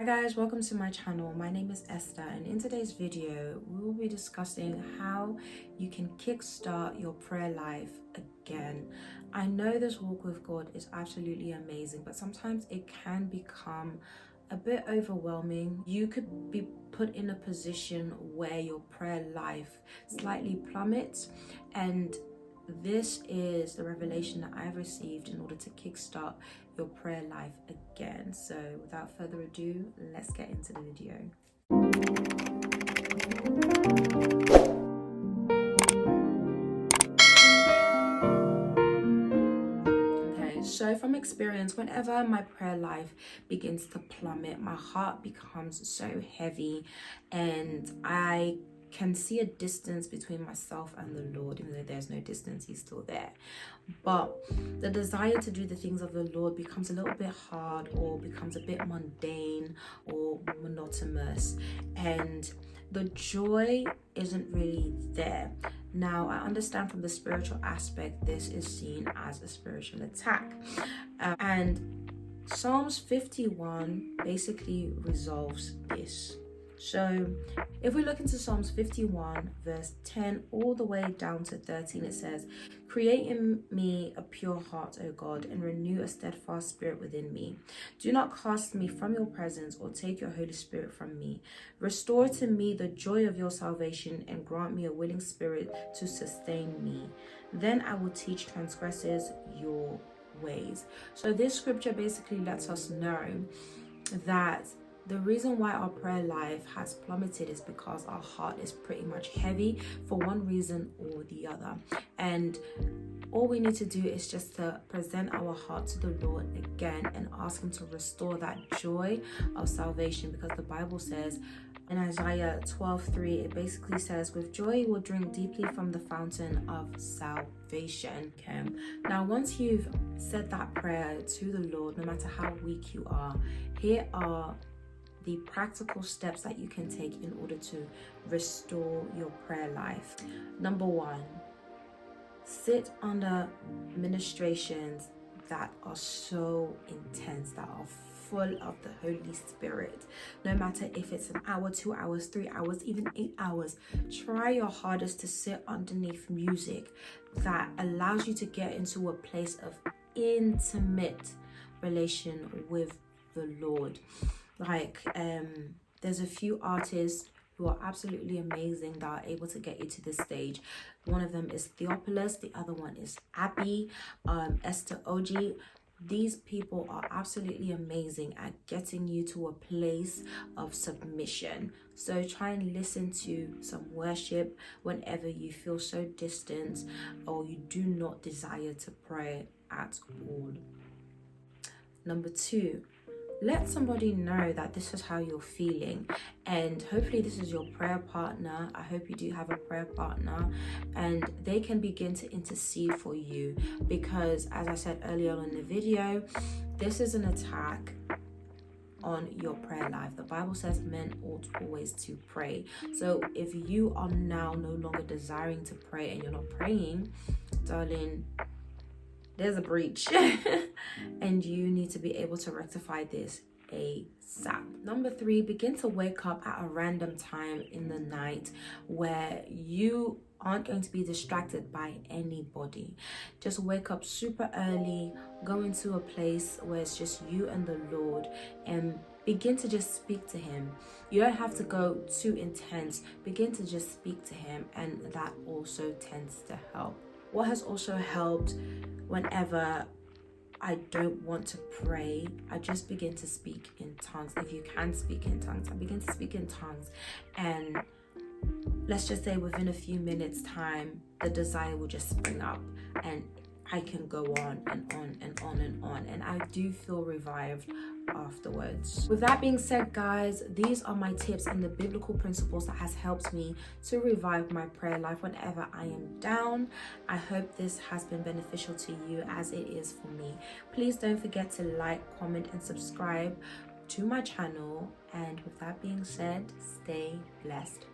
Hi guys, welcome to my channel. My name is Esther, and in today's video we will be discussing how you can kickstart your prayer life again. I know this walk with God is absolutely amazing, but sometimes it can become a bit overwhelming. You could be put in a position where your prayer life slightly plummets, and this is the revelation that I've received in order to kickstart your prayer life again. So without further ado, let's get into the video. Okay, so from experience, whenever my prayer life begins to plummet, my heart becomes so heavy and I can see a distance between myself and the Lord. Even though there's no distance, he's still there, but the desire to do the things of the Lord becomes a little bit hard, or becomes a bit mundane or monotonous, and the joy isn't really there. Now, I understand from the spiritual aspect, this is seen as a spiritual attack, and Psalms 51 basically resolves this. So if we look into Psalms 51 verse 10 all the way down to 13, it says, "Create in me a pure heart, O God, and renew a steadfast spirit within me. Do not cast me from your presence or take your Holy Spirit from me. Restore to me the joy of your salvation and grant me a willing spirit to sustain me. Then I will teach transgressors your ways." So this scripture basically lets us know that the reason why our prayer life has plummeted is because our heart is pretty much heavy for one reason or the other. And all we need to do is just to present our heart to the Lord again and ask him to restore that joy of salvation, because the Bible says in Isaiah 12:3, it basically says, "With joy you will drink deeply from the fountain of salvation." Okay. Now, once you've said that prayer to the Lord, no matter how weak you are, here are the practical steps that you can take in order to restore your prayer life. Number one, sit under ministrations that are so intense, that are full of the Holy Spirit. No matter if it's an hour, 2 hours, 3 hours, even 8 hours, try your hardest to sit underneath music that allows you to get into a place of intimate relation with the Lord. There's a few artists who are absolutely amazing that are able to get you to this stage. One of them is Theophilus, the other one is Abby, Esther Oji. These people are absolutely amazing at getting you to a place of submission. So try and listen to some worship whenever you feel so distant or you do not desire to pray at all. Number two, let somebody know that this is how you're feeling, and hopefully this is your prayer partner. I hope you do have a prayer partner, and they can begin to intercede for you, because as I said earlier on in the video, this is an attack on your prayer life. The Bible says men ought always to pray. So if you are now no longer desiring to pray and you're not praying, darling, there's a breach and you need to be able to rectify this ASAP. Number three, begin to wake up at a random time in the night where you aren't going to be distracted by anybody. Just wake up super early, go into a place where it's just you and the Lord, and begin to just speak to him. You don't have to go too intense. Begin to just speak to him, and that also tends to help. What has also helped, whenever I don't want to pray, I just begin to speak in tongues. If you can speak in tongues, I begin to speak in tongues, and let's just say within a few minutes time, the desire will just spring up and I can go on and on and on and on, and I do feel revived afterwards. With that being said, guys, these are my tips and the biblical principles that has helped me to revive my prayer life whenever I am down. I hope this has been beneficial to you as it is for me. Please don't forget to like, comment and subscribe to my channel, and with that being said, stay blessed.